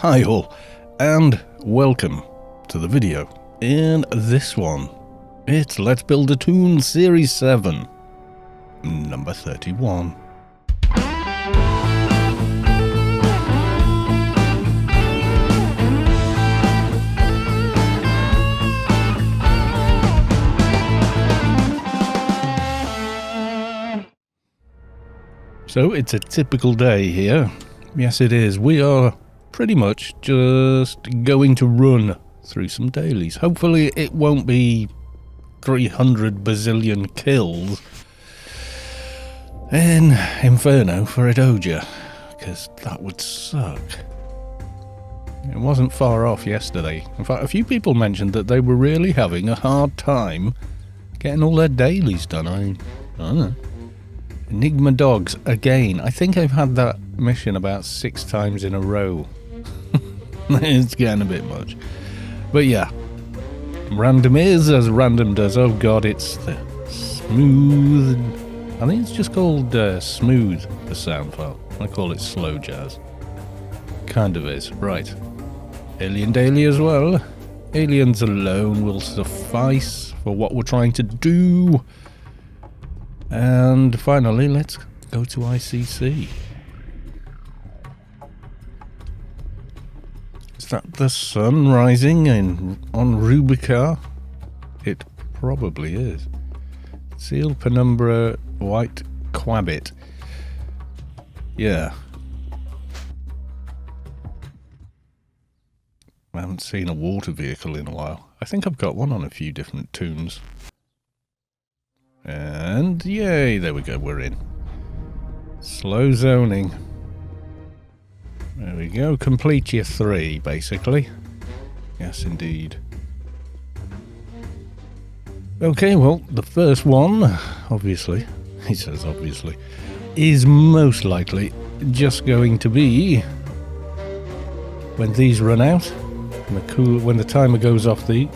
Hi all, and welcome to the video. In this one, it's Let's Build a Toon Series 7, number 31. So it's a typical day here. Yes it is. We are pretty much just going to run through some dailies. Hopefully it won't be 300 bazillion kills in Inferno for a Doja, because that would suck. It wasn't far off yesterday. In fact, a few people mentioned that they were really having a hard time getting all their dailies done. I don't know. Enigma dogs again. I think I've had that mission about 6 times in a row. It's getting a bit much. But yeah. Random is as random does. Oh god, it's the smooth. I think it's just called smooth, the sound file. I call it slow jazz. Kind of is. Right. Alien daily as well. Aliens alone will suffice for what we're trying to do. And finally, let's go to ICC. Is that the sun rising on Rubicar? It probably is. Seal penumbra white quabit. Yeah. I haven't seen a water vehicle in a while. I think I've got one on a few different tunes. And yay, there we go, we're in. Slow zoning. There we go, complete your 3, basically. Yes, indeed. Okay, well, the first one, obviously, he says obviously, is most likely just going to be when these run out, when the timer goes off the...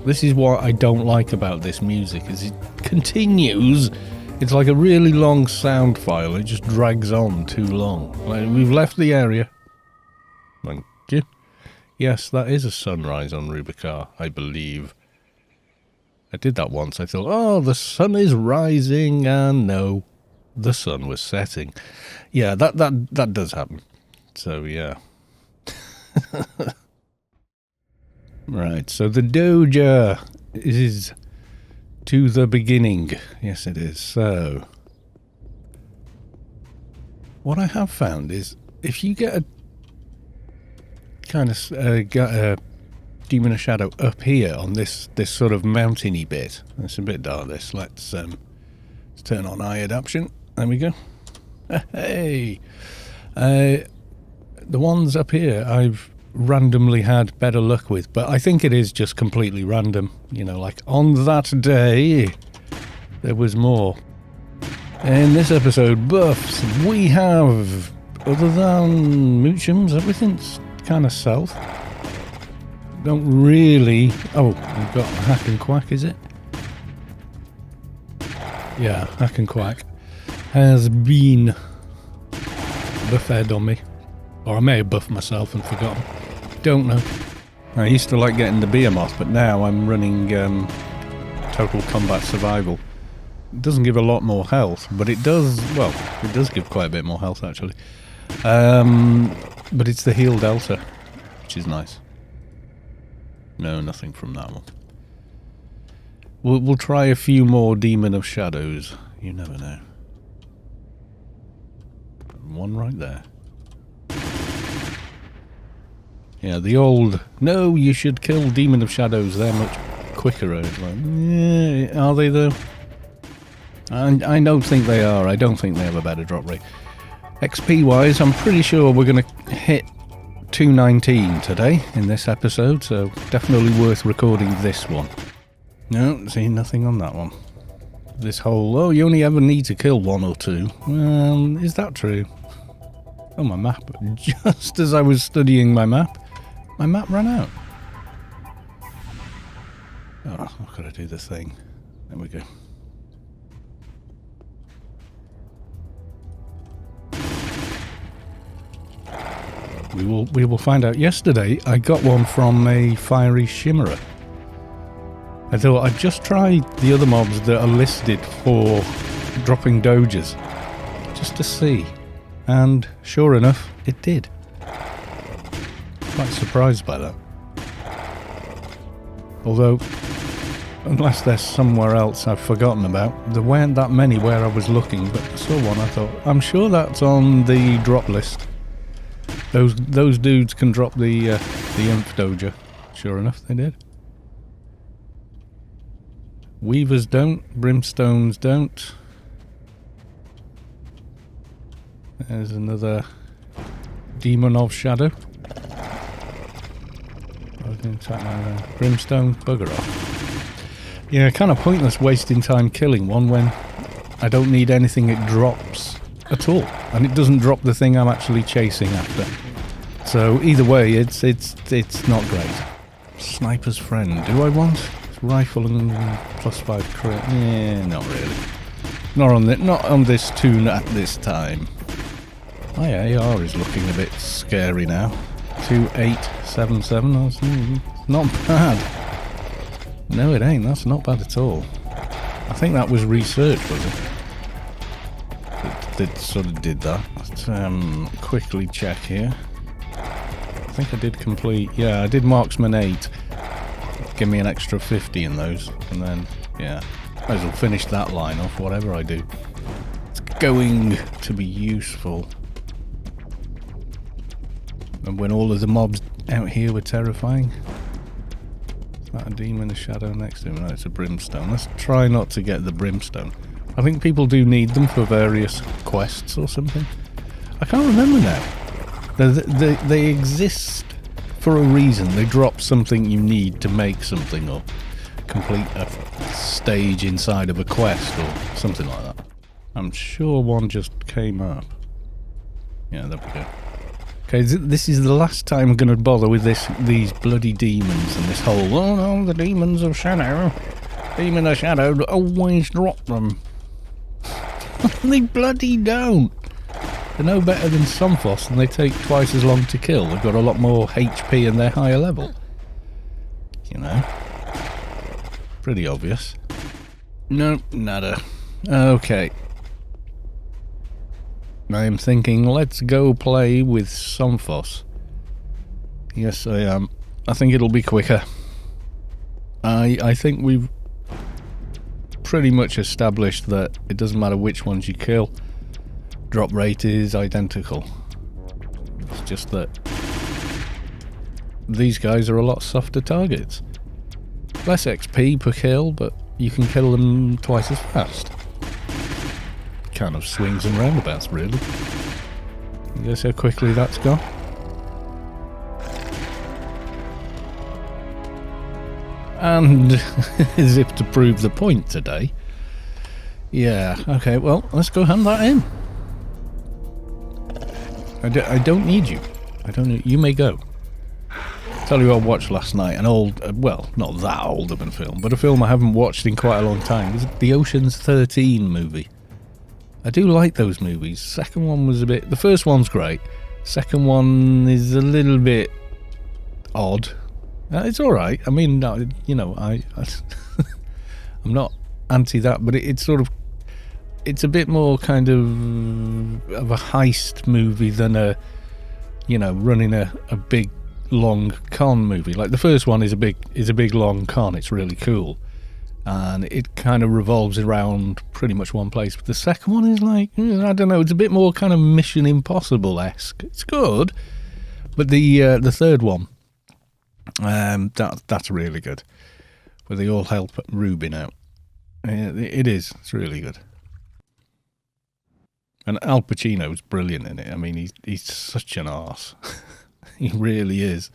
This is what I don't like about this music, is it continues. It's like a really long sound file. It just drags on too long. Like, we've left the area. Thank you. Yes, that is a sunrise on Rubicar, I believe. I did that once. I thought, oh, the sun is rising, and no, the sun was setting. Yeah, that does happen. So, yeah. Right, so the Doja is to the beginning. Yes, it is. So, what I have found is if you get a kind of got a Demon of Shadow up here on this sort of mountainy bit, it's a bit dark. Let's turn on eye adaptation. There we go. Hey, the ones up here I've randomly had better luck with, but I think it is just completely random. You know, like on that day there was more. In this episode, buffs, we have, other than Moochums, everything's kind of south. Don't really... Oh, we've got Hack and Quack, is it? Yeah, Hack and Quack has been buffed on me. Or I may have buffed myself and forgotten. Don't know. I used to like getting the Behemoth, but now I'm running Total Combat Survival. It doesn't give a lot more health, but it does... Well, it does give quite a bit more health, actually. But it's the heal delta, which is nice. No, nothing from that one. We'll try a few more Demon of Shadows. You never know. One right there. Yeah, the old, no, you should kill Demon of Shadows, they're much quicker. Like, yeah, are they though? I don't think they are. I don't think they have a better drop rate. XP wise, I'm pretty sure we're going to hit 219 today in this episode, so definitely worth recording this one. No, see, nothing on that one. This whole, oh, you only ever need to kill 1 or 2. Well, is that true? Oh, my map. Just as I was studying my map ran out. Oh, I've got to do the thing. There we go. We will find out. Yesterday, I got one from a fiery shimmerer. I thought I'd just try the other mobs that are listed for dropping doges, just to see. And sure enough, it did. Quite surprised by that. Although, unless there's somewhere else I've forgotten about, there weren't that many where I was looking, but I saw one. I thought, I'm sure that's on the drop list. Those dudes can drop the Imp Doja. Sure enough, they did. Weavers don't, Brimstones don't. There's another Demon of Shadow. Brimstone, bugger off. Yeah, kind of pointless wasting time killing one when I don't need anything it drops at all. And it doesn't drop the thing I'm actually chasing after. So either way, it's not great. Sniper's Friend. Do I want rifle and +5 crit? Yeah, not really. Not on this tune at this time. My AR is looking a bit scary now. 2877. That's not bad. No, it ain't. That's not bad at all. I think that was research, was it? That sort of did that. Let's quickly check here. I think I did complete. Yeah, I did Marksman 8. Give me an extra 50 in those, and then yeah, might as well finish that line off. Whatever I do, it's going to be useful. And when all of the mobs out here were terrifying. Is that a demon, a shadow next to him? No, it's a brimstone. Let's try not to get the brimstone. I think people do need them for various quests or something. I can't remember now. They exist for a reason. They drop something you need to make something or complete a stage inside of a quest or something like that. I'm sure one just came up. Yeah, there we go. Okay, this is the last time I'm going to bother with these bloody demons and this whole, oh no, the demons of shadow. Demon of shadow always drop them. They bloody don't. They're no better than Somphos and they take twice as long to kill. They've got a lot more HP and they're higher level. You know. Pretty obvious. No, nada. Okay. I am thinking, let's go play with Somphos. Yes, I am. I think it'll be quicker. I think we've pretty much established that it doesn't matter which ones you kill. Drop rate is identical. It's just that these guys are a lot softer targets. Less XP per kill, but you can kill them twice as fast. Kind of swings and roundabouts, really. You guess how quickly that's gone? And as if to prove the point today. Yeah, okay, well, let's go hand that in. I don't need you. I don't need, you may go. Tell you what I watched last night, an old, well, not that old of a film, but a film I haven't watched in quite a long time. It was the Ocean's 13 movie. I do like those movies. Second one was a bit, the first one's great. Second one is a little bit odd. It's alright. I mean, you know, I'm not anti that, but it's sort of, it's a bit more kind of a heist movie than a, you know, running a big long con movie. Like the first one is a big long con. It's really cool, and it kind of revolves around pretty much one place. But the second one is like, I don't know, it's a bit more kind of Mission Impossible-esque. It's good, but the third one, that's really good, where they all help Rubin out. It is. It's really good. And Al Pacino's brilliant in it. I mean, he's such an arse. He really is.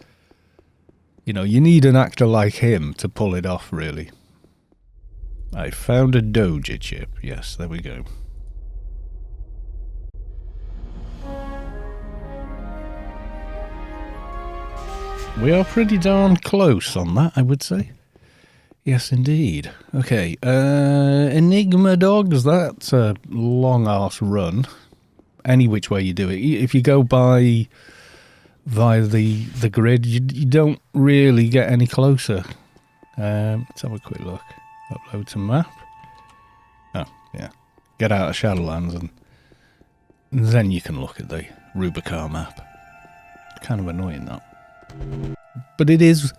You know, you need an actor like him to pull it off, really. I found a Doja chip. Yes, there we go. We are pretty darn close on that, I would say. Yes, indeed. Okay, Enigma dogs, that's a long-arse run. Any which way you do it. If you go by via the grid, you don't really get any closer. Let's have a quick look. Upload to map. Oh, yeah. Get out of Shadowlands and then you can look at the Rubicon map. Kind of annoying, that. But it is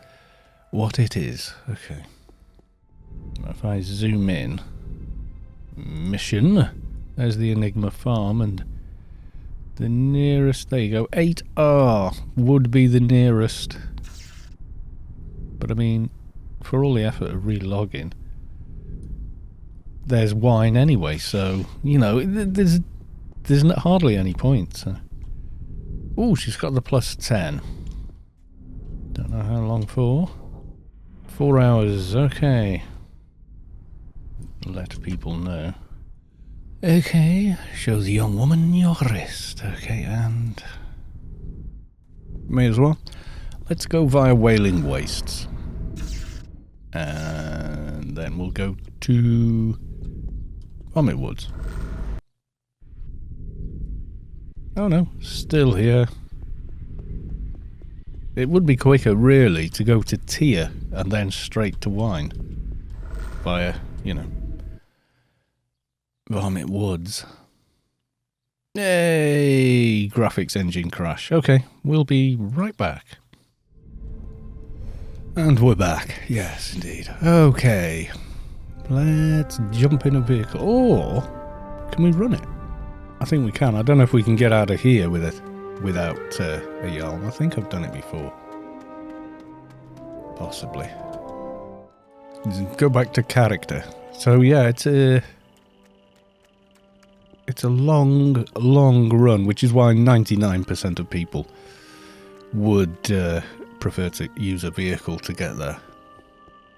what it is. Okay. If I zoom in, mission, there's the Enigma farm, and the nearest, there you go, 8R would be the nearest. But I mean, for all the effort of relogging, there's wine anyway, so, you know, there's hardly any point. So. Oh, she's got the +10. Don't know how long for. 4 hours, okay. Let people know. Okay, show the young woman your wrist. Okay, and... may as well. Let's go via Wailing Wastes. And then we'll go to... Vomit Woods. Oh no, still here. It would be quicker, really, to go to Tier and then straight to Wine. Via, you know, Vomit Woods. Yay! Graphics engine crash. Okay, we'll be right back. And we're back. Yes, indeed. Okay. Let's jump in a vehicle. Or, can we run it? I think we can. I don't know if we can get out of here with it without a Yalm. I think I've done it before. Possibly. Go back to character. So yeah, it's a long run, which is why 99% of people would prefer to use a vehicle to get there.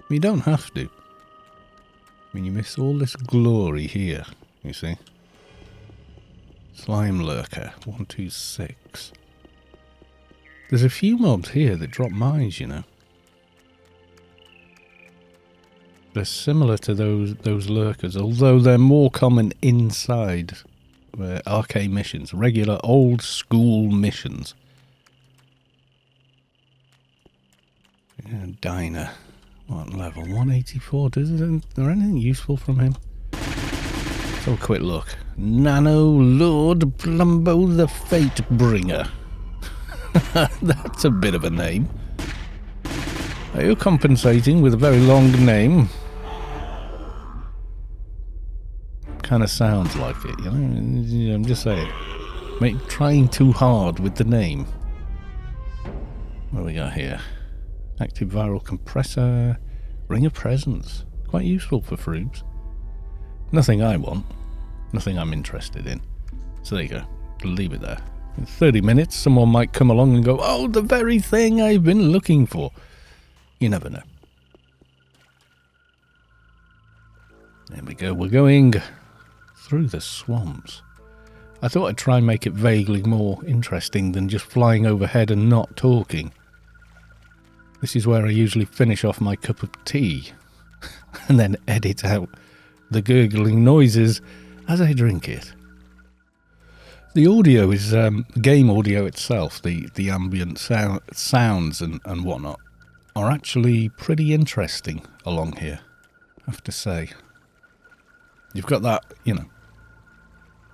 You don't have to. I mean, you miss all this glory here, you see. Slime Lurker, 126. There's a few mobs here that drop mines, you know. They're similar to those lurkers, although they're more common inside arcade missions, regular old school missions. Yeah, Diner. What level? 184. Is there anything useful from him? Let's have a quick look. Nano Lord Plumbo the Fate Bringer. That's a bit of a name. Are you compensating with a very long name? Kind of sounds like it, you know? I'm just saying. Trying too hard with the name. What do we got here? Active viral compressor. Ring of presence. Quite useful for Froobs. Nothing I want. Nothing I'm interested in. So there you go. Leave it there. In 30 minutes, someone might come along and go, oh, the very thing I've been looking for. You never know. There we go. We're going through the swamps. I thought I'd try and make it vaguely more interesting than just flying overhead and not talking. This is where I usually finish off my cup of tea and then edit out the gurgling noises as I drink it. The audio is game audio itself, the ambient sounds and whatnot are actually pretty interesting along here, I have to say. You've got that, you know,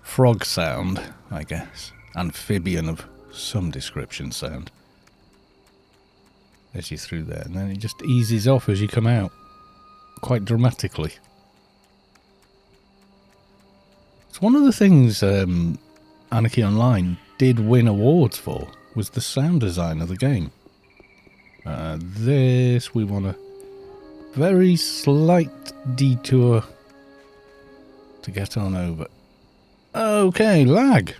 frog sound, I guess, amphibian of some description sound as you're through there, and then it just eases off as you come out, quite dramatically. It's one of the things Anarchy Online did win awards for, was the sound design of the game. This, we want a very slight detour to get on over. Okay, lag.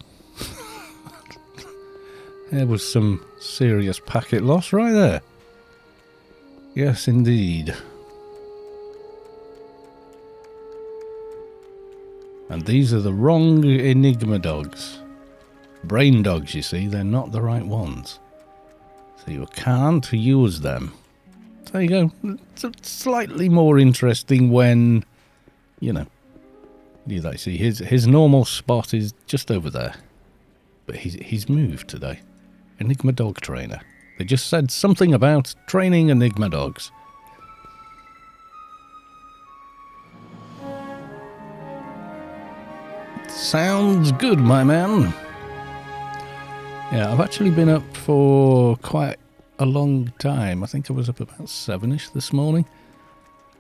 There was some serious packet loss right there. Yes, indeed. And these are the wrong Enigma dogs. Brain dogs, you see, they're not the right ones. So you can't use them. There you go. It's slightly more interesting when, you know, you see his normal spot is just over there. But he's moved today. Enigma dog trainer. They just said something about training Enigma dogs. Sounds good, my man. Yeah, I've actually been up for quite a long time. I think I was up about 7ish this morning.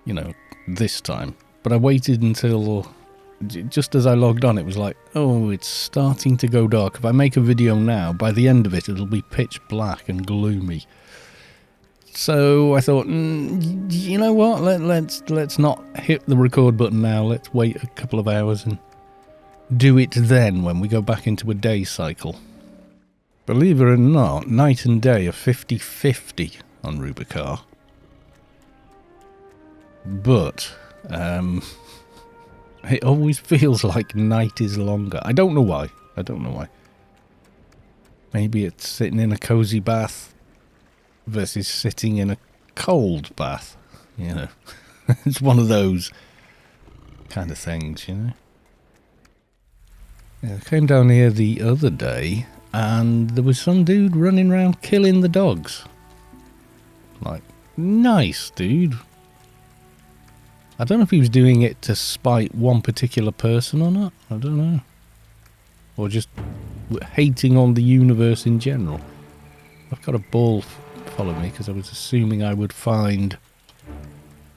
You know, this time. But I waited until... just as I logged on, it was like, oh, it's starting to go dark. If I make a video now, by the end of it, it'll be pitch black and gloomy. So I thought, you know what? Let's not hit the record button now. Let's wait a couple of hours and do it then when we go back into a day cycle. Believe it or not, night and day are 50-50 on Rubicar. But it always feels like night is longer. I don't know why. Maybe it's sitting in a cozy bath versus sitting in a cold bath. You know, it's one of those kind of things, you know. Yeah, I came down here the other day and there was some dude running around killing the dogs. Like, nice, dude. I don't know if he was doing it to spite one particular person or not. I don't know. Or just hating on the universe in general. I've got a ball follow me because I was assuming I would find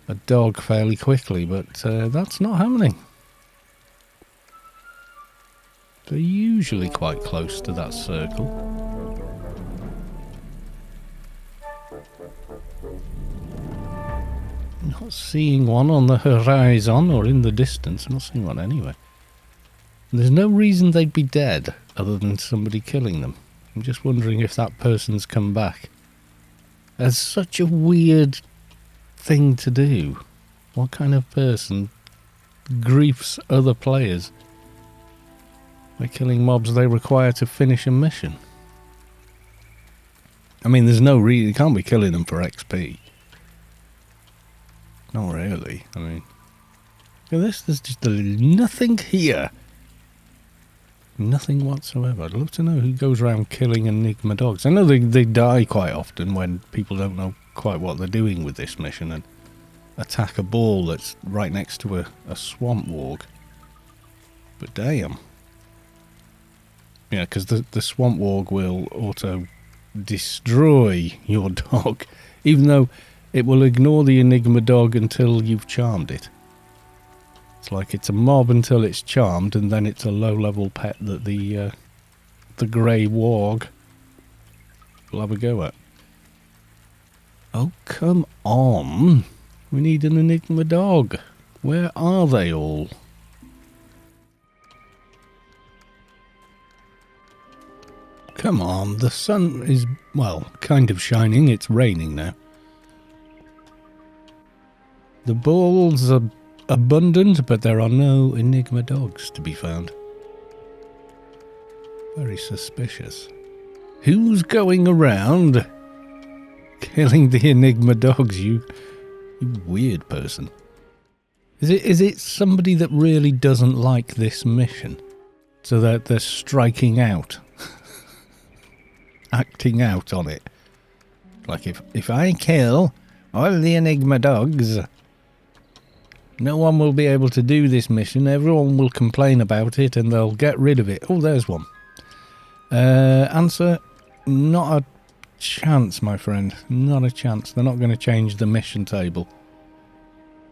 a dog fairly quickly, but that's not happening. They're usually quite close to that circle. Not seeing one on the horizon or in the distance. I'm not seeing one anyway. There's no reason they'd be dead other than somebody killing them. I'm just wondering if that person's come back. That's such a weird thing to do. What kind of person griefs other players by killing mobs they require to finish a mission? I mean, there's no reason. You can't be killing them for XP. Not really. I mean, look at this. There's just nothing here. Nothing whatsoever. I'd love to know who goes around killing Enigma dogs. I know they die quite often when people don't know quite what they're doing with this mission and attack a ball that's right next to a swamp warg. But damn. Yeah, because the swamp warg will auto-destroy your dog, even though it will ignore the Enigma dog until you've charmed it. It's like it's a mob until it's charmed, and then it's a low-level pet that the grey warg will have a go at. Oh, come on. We need an Enigma dog. Where are they all? Come on, the sun is, well, kind of shining. It's raining now. The balls are abundant, but there are no Enigma dogs to be found. Very suspicious. Who's going around killing the Enigma dogs, you weird person? Is it somebody that really doesn't like this mission? So that they're striking out? Acting out on it? Like, if I kill all the Enigma dogs, no one will be able to do this mission. Everyone will complain about it and they'll get rid of it. Oh, there's one. Answer, not a chance, my friend. Not a chance. They're not going to change the mission table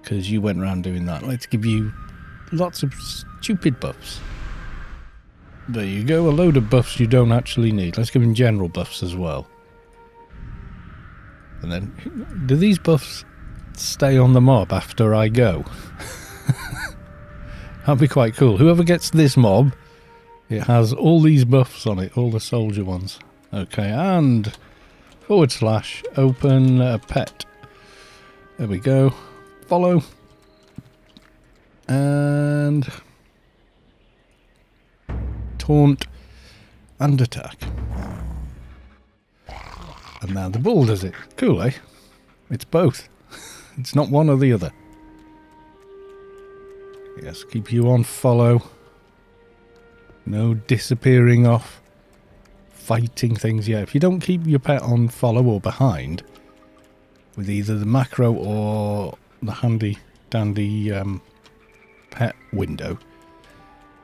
because you went around doing that. Let's give you lots of stupid buffs. There you go. A load of buffs you don't actually need. Let's give him general buffs as well. And then, do these buffs stay on the mob after I go? That'd be quite cool. Whoever gets this mob, it has all these buffs on it, all the soldier ones. Okay, and / open pet. There we go. Follow. And taunt and attack. And now the bull does it. Cool, eh? It's both. It's not one or the other. Yes, keep you on follow. No disappearing off fighting things, yeah, if you don't keep your pet on follow or behind with either the macro or the handy dandy pet window,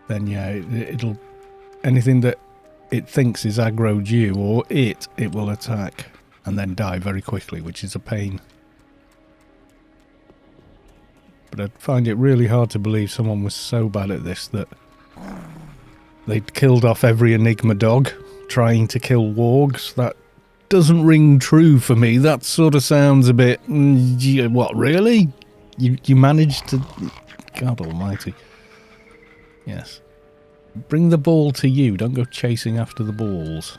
then yeah, it'll anything that it thinks is aggroed you or it will attack and then die very quickly, which is a pain. But I'd find it really hard to believe someone was so bad at this that they'd killed off every Enigma dog trying to kill wargs. That doesn't ring true for me. That sort of sounds a bit... what, really? You managed to... God almighty. Yes. Bring the ball to you. Don't go chasing after the balls.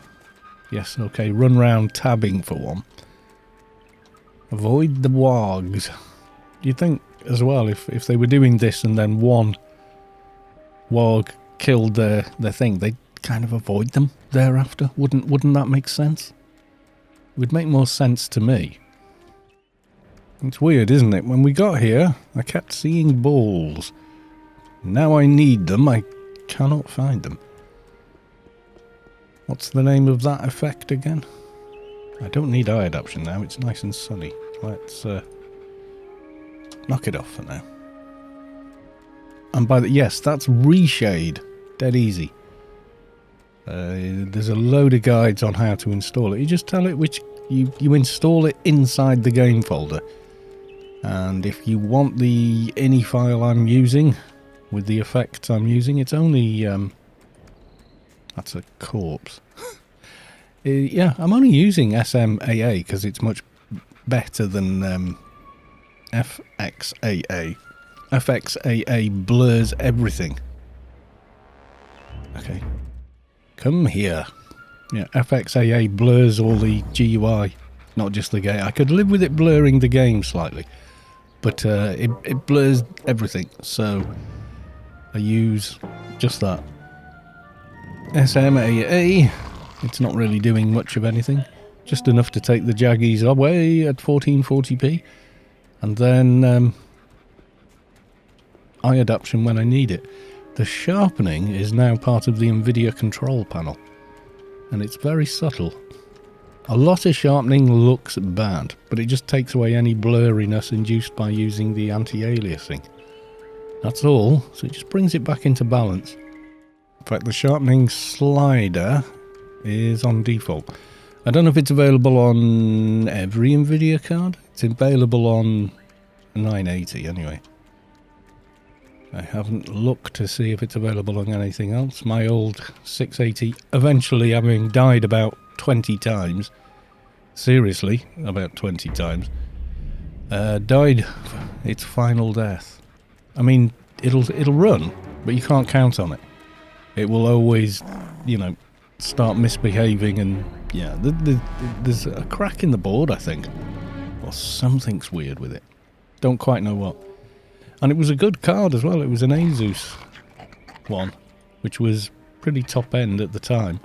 Yes, okay. Run round tabbing for one. Avoid the wargs. You'd think as well, if they were doing this and then one warg killed their thing, they'd kind of avoid them thereafter. Wouldn't that make sense? It would make more sense to me. It's weird, isn't it? When we got here, I kept seeing balls. Now I need them, I cannot find them. What's the name of that effect again? I don't need eye adaptation now, it's nice and sunny. Let's knock it off for now. And by the... yes, that's reshade. Dead easy. There's a load of guides on how to install it. You just tell it which... You install it inside the game folder. And if you want the ini file I'm using, with the effects I'm using, it's only... that's a corpse. Yeah, I'm only using SMAA because it's much better than FXAA. FXAA blurs everything. Okay. Come here. Yeah, FXAA blurs all the GUI, not just the game. I could live with it blurring the game slightly, but it blurs everything, so I use just that. SMAA, it's not really doing much of anything, just enough to take the jaggies away at 1440p, and then eye adaptation when I need it. The sharpening is now part of the NVIDIA control panel, and it's very subtle. A lot of sharpening looks bad, but it just takes away any blurriness induced by using the anti-aliasing. That's all, so it just brings it back into balance. In fact, the sharpening slider is on default. I don't know if it's available on every NVIDIA card. It's available on 980 anyway. I haven't looked to see if it's available on anything else. My old 680, eventually having died about 20 times, seriously, about 20 times, died its final death. I mean, it'll run, but you can't count on it. It will always, you know, start misbehaving, and yeah, there's a crack in the board, I think, or something's weird with it. Don't quite know what. And it was a good card as well. It was an Asus one, which was pretty top end at the time.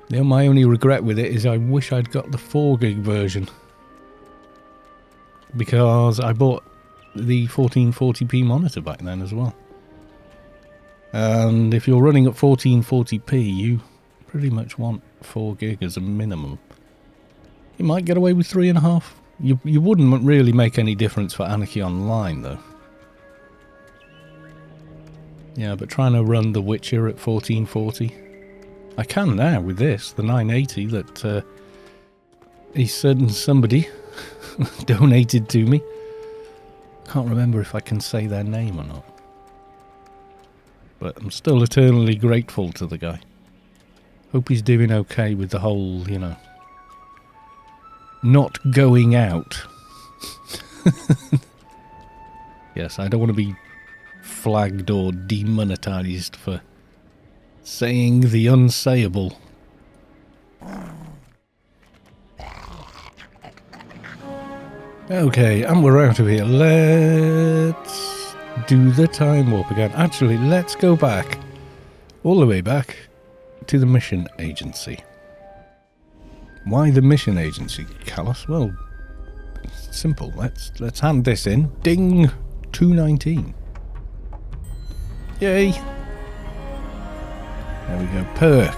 You know, my only regret with it is I wish I'd got the 4 gig version, because I bought the 1440p monitor back then as well. And if you're running at 1440p, you pretty much want 4 gig as a minimum. You might get away with 3.5. You wouldn't really make any difference for Anarchy Online, though. Yeah, but trying to run The Witcher at 1440... I can now with this, the 980 that a certain somebody donated to me. Can't remember if I can say their name or not. But I'm still eternally grateful to the guy. Hope he's doing okay with the whole, you know, not going out. Yes, I don't want to be flagged or demonetized for saying the unsayable. Okay, and we're out of here. Let's do the time warp again. Actually, let's go back, all the way back to the mission agency. Why the mission agency, Callus? Well, it's simple. Let's hand this in. Ding! 219. Yay! There we go. Perk.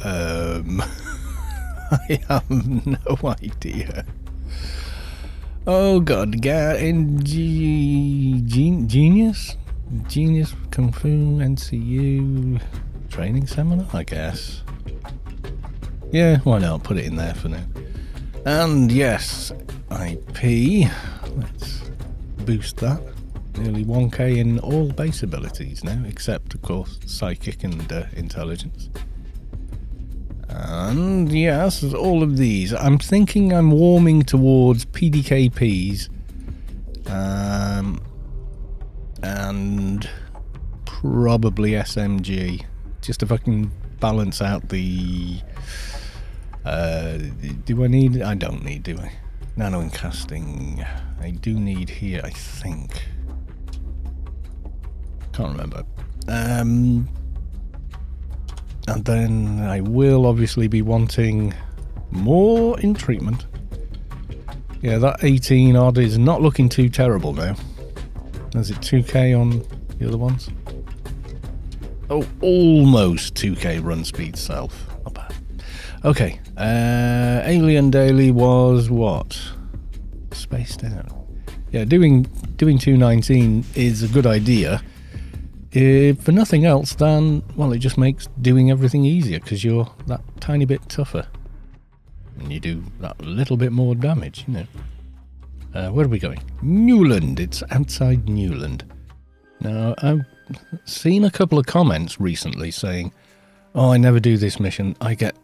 I have no idea. Oh god, Genius? Genius Kung Fu NCU training seminar, I guess. Yeah, why not? Put it in there for now. And yes, IP. Let's boost that. Nearly 1k in all base abilities now, except of course psychic and intelligence. And yes, all of these. I'm thinking I'm warming towards PDKPs. And probably SMG. Just if I can balance out the... do I need... I don't need, do I? Nano encasting. I do need here, I think. Can't remember. And then I will obviously be wanting more in treatment. Yeah, that 18 odd is not looking too terrible now. Is it 2k on the other ones? Oh, almost 2k run speed self. Not bad. Okay, Alien Daily was what? Spaced out. Yeah, doing 219 is a good idea. For nothing else than, well, it just makes doing everything easier because you're that tiny bit tougher. And you do that little bit more damage, you know. Where are we going? Newland. It's outside Newland. Now, I've seen a couple of comments recently saying, oh, I never do this mission. I get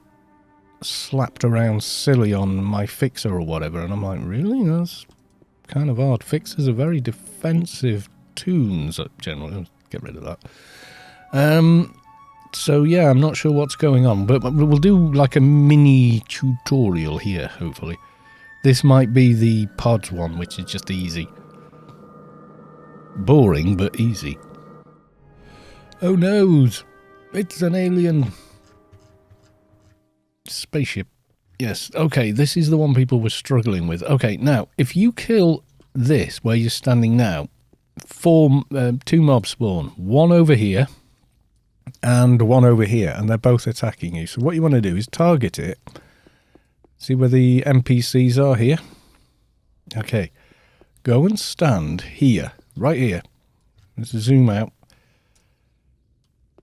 slapped around silly on my fixer or whatever. And I'm like, really? That's kind of odd. Fixers are very defensive toons, generally. Get rid of that. So yeah, I'm not sure what's going on, but we'll do like a mini tutorial here, hopefully. This might be the pods one, which is just easy. Boring, but easy. Oh no! It's an alien spaceship. Yes, okay, this is the one people were struggling with. Okay, now, if you kill this, where you're standing now, two mobs spawn. One over here and one over here, and they're both attacking you. So what you want to do is target it. See where the NPCs are here? Okay. Go and stand here. Right here. Let's zoom out.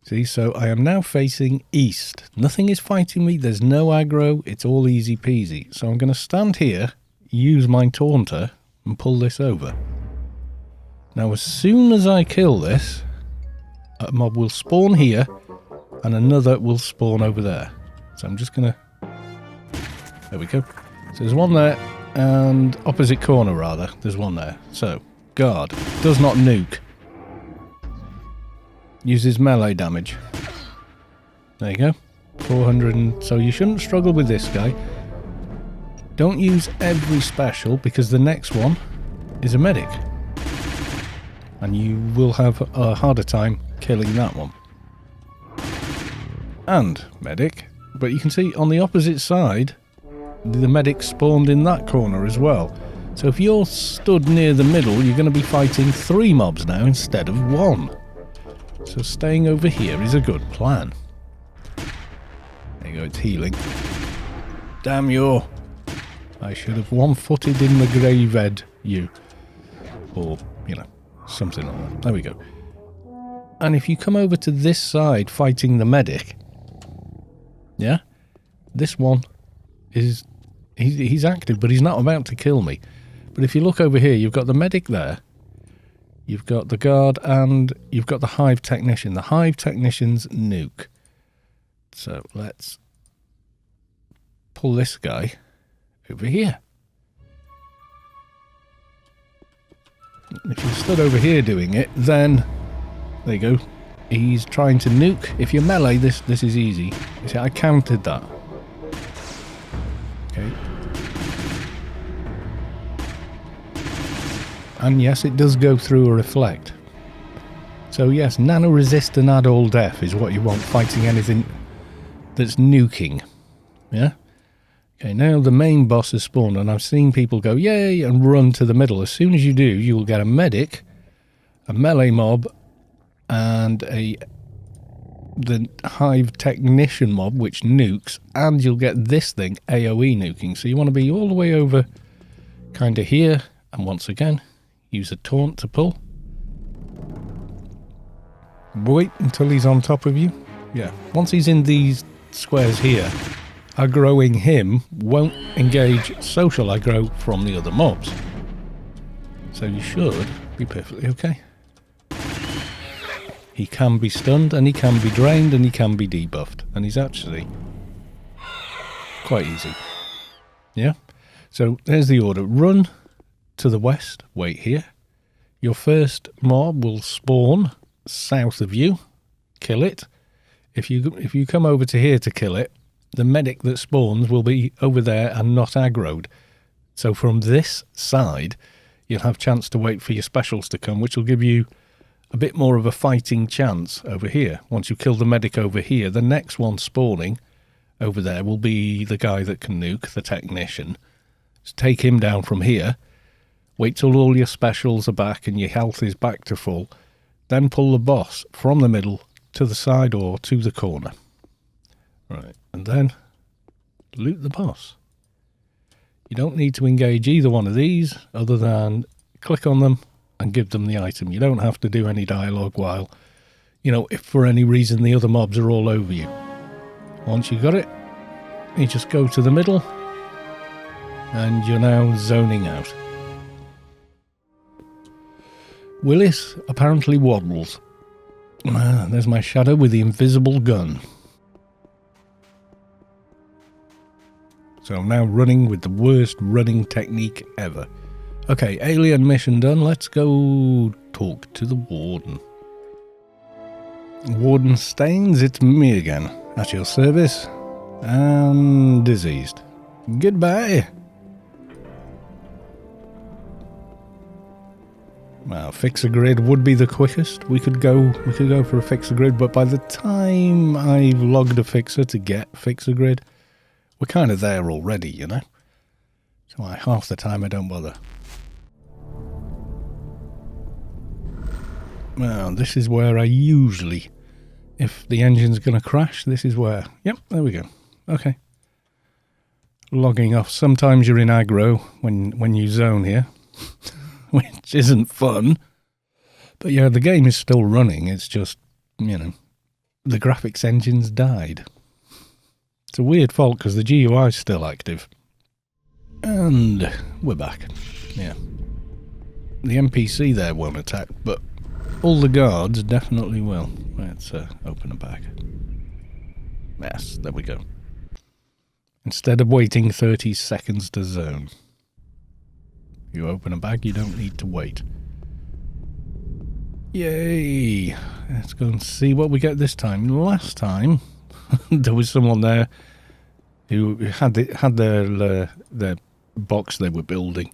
See, so I am now facing east. Nothing is fighting me. There's no aggro. It's all easy peasy. So I'm going to stand here, use my taunter, and pull this over. Now, as soon as I kill this, a mob will spawn here, and another will spawn over there. So I'm just going to... There we go. So there's one there, and opposite corner, rather, there's one there. So, guard. Does not nuke. Uses melee damage. There you go. 400 and... So you shouldn't struggle with this guy. Don't use every special, because the next one is a medic. And you will have a harder time killing that one. And medic. But you can see on the opposite side, the medic spawned in that corner as well. So if you're stood near the middle, you're going to be fighting 3 mobs now instead of 1. So staying over here is a good plan. There you go, it's healing. Damn you! I should have one-footed in the grave head, you. Or, you know, something like that. There we go. And if you come over to this side fighting the medic, yeah, this one is... He's active, but he's not about to kill me. But if you look over here, you've got the medic there. You've got the guard, and you've got the hive technician. The hive technician's nuke. So let's pull this guy over here. If you stood over here doing it, then there you go. He's trying to nuke. If you're melee, this is easy. You see, I counted that. Okay. And yes, it does go through a reflect. So yes, nano-resist and add all death is what you want fighting anything that's nuking. Yeah? Okay, now the main boss has spawned, and I've seen people go, yay, and run to the middle. As soon as you do, you will get a medic, a melee mob, and a the Hive Technician mob, which nukes, and you'll get this thing, AoE nuking. So you want to be all the way over kind of here, and once again, use a taunt to pull. Wait until he's on top of you. Yeah, once he's in these squares here, aggroing him won't engage social aggro from the other mobs. So you should be perfectly okay. He can be stunned, and he can be drained, and he can be debuffed. And he's actually quite easy. Yeah? So there's the order. Run to the west, wait here. Your first mob will spawn south of you. Kill it. If you come over to here to kill it, the medic that spawns will be over there and not aggroed. So from this side, you'll have a chance to wait for your specials to come, which will give you a bit more of a fighting chance over here. Once you kill the medic over here, the next one spawning over there will be the guy that can nuke, the technician. Just take him down from here. Wait till all your specials are back and your health is back to full. Then pull the boss from the middle to the side or to the corner. Right, and then loot the boss. You don't need to engage either one of these other than click on them and give them the item. You don't have to do any dialogue while, you know, if for any reason the other mobs are all over you. Once you got it, you just go to the middle and you're now zoning out. Willis apparently waddles. There's my shadow with the invisible gun. So I'm now running with the worst running technique ever. Okay, alien mission done. Let's go talk to the warden. Warden Staines, it's me again. At your service. And diseased. Goodbye. Well, fix-a-grid would be the quickest. We could go for a fix-a-grid, but by the time I've logged a fixer to get fix-a-grid, we're kind of there already, you know? So half the time I don't bother. Well, this is where I usually, if the engine's going to crash, this is where, yep, there we go. Okay. Logging off. Sometimes you're in aggro when you zone here, which isn't fun. But yeah, the game is still running. It's just, you know, the graphics engine's died. It's a weird fault because the GUI is still active. And we're back. Yeah. The NPC there won't attack, but all the guards definitely will. Let's open a bag. Yes, there we go. Instead of waiting 30 seconds to zone. You open a bag, you don't need to wait. Yay! Let's go and see what we get this time. Last time, there was someone there who had their box they were building.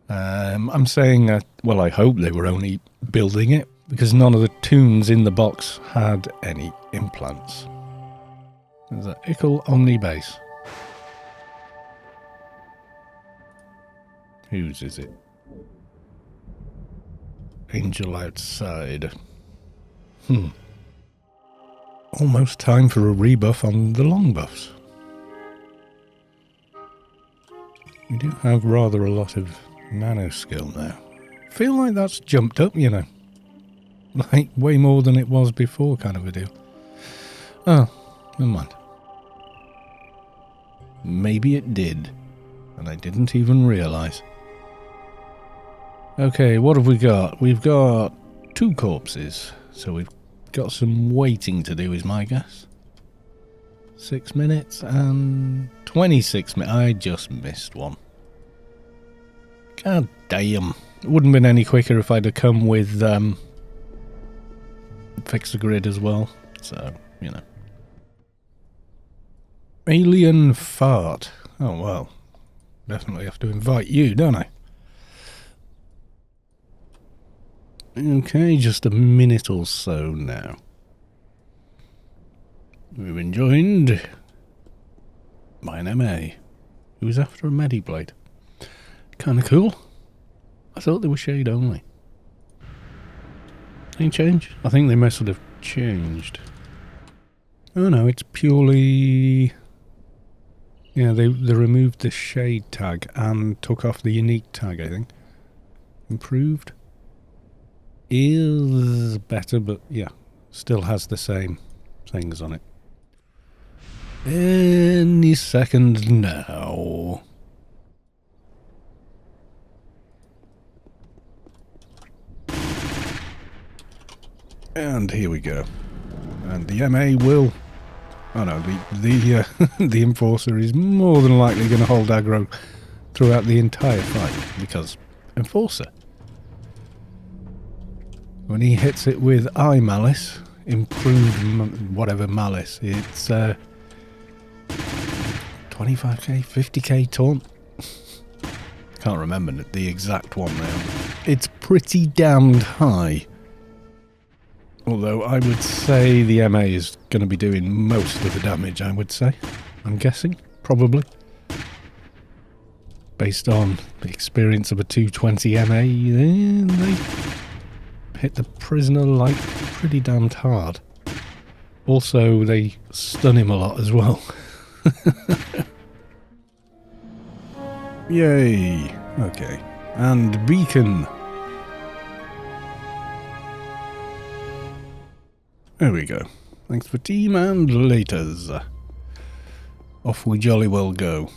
I'm saying, well, I hope they were only building it, because none of the tunes in the box had any implants. There's an Ickle Omni base. Whose is it? Angel outside. Almost time for a rebuff on the long buffs. We do have rather a lot of nano skill now. Feel like that's jumped up, you know. Like way more than it was before, kind of a deal. Oh, never mind. Maybe it did, and I didn't even realise. Okay, what have we got? We've got 2 corpses, so we've got some waiting to do, is my guess. 6 minutes and 26 minutes. I just missed one. God damn. It wouldn't have been any quicker if I'd have come with fix-a-grid as well. So, you know. Alien fart. Oh, well. Definitely have to invite you, don't I? Okay, just a minute or so now. We've been joined by an MA who was after a Mediblade. Kinda cool. I thought they were shade only. Any change? I think they must have changed. Oh no, it's purely... Yeah, they removed the shade tag and took off the unique tag, I think. Improved? Is better, but yeah, still has the same things on it. Any second now. And here we go. And the MA will... Oh no, the Enforcer is more than likely going to hold aggro throughout the entire fight, because Enforcer, when he hits it with eye malice, improved whatever malice, it's 25k, 50k taunt. Can't remember the exact one now. It's pretty damned high. Although I would say the MA is going to be doing most of the damage, I would say. I'm guessing, probably. Based on the experience of a 220 MA, they hit the prisoner like pretty damned hard. Also, they stun him a lot as well. Yay! Okay. And Beacon. There we go. Thanks for team and laters. Off we jolly well go.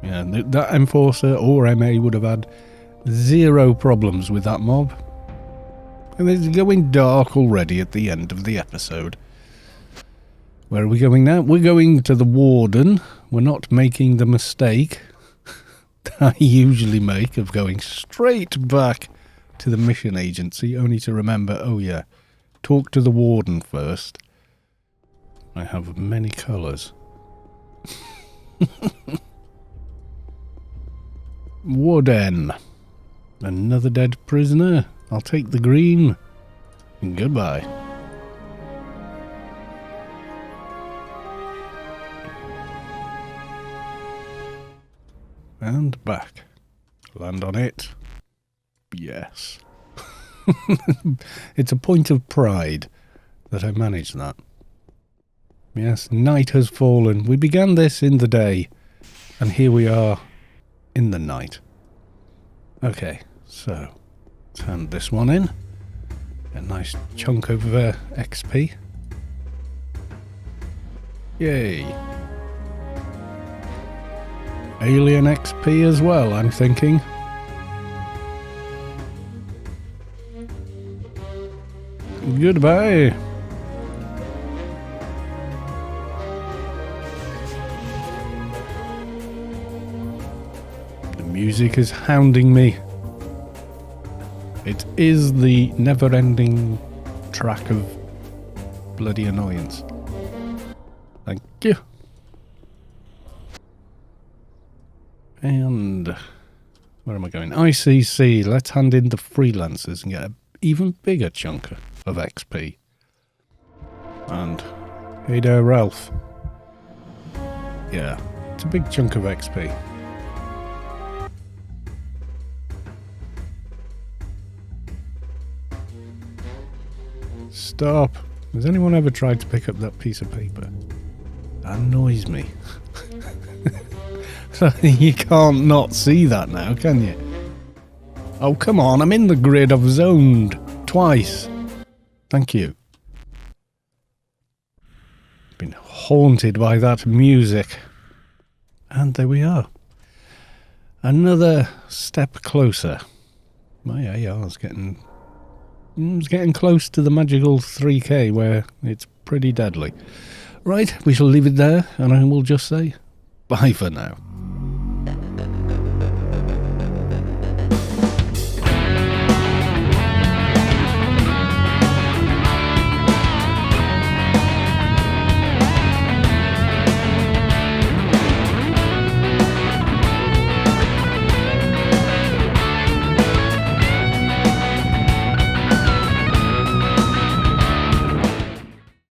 Yeah, that Enforcer or MA would have had zero problems with that mob. And it's going dark already at the end of the episode. Where are we going now? We're going to the Warden. We're not making the mistake that I usually make of going straight back to the mission agency, only to remember, oh yeah, talk to the Warden first. I have many colours. Warden. Another dead prisoner. I'll take the green. Goodbye. And back. Land on it. Yes. It's a point of pride that I managed that. Yes, night has fallen. We began this in the day, and here we are in the night. Okay, so let's hand this one in. A nice chunk of XP. Yay. Alien XP as well, I'm thinking. Goodbye. The music is hounding me. It is the never-ending track of bloody annoyance. Thank you. And where am I going? ICC. Let's hand in the freelancers and get an even bigger chunk of XP. And hey there, Ralph. Yeah, it's a big chunk of XP. Stop. Has anyone ever tried to pick up that piece of paper? That annoys me. You can't not see that now, can you? Oh, come on, I'm in the grid. I've zoned twice. Thank you. Been haunted by that music. And there we are. Another step closer. My AR is getting... It's getting close to the magical 3k where it's pretty deadly. Right, we shall leave it there, and I will just say bye for now.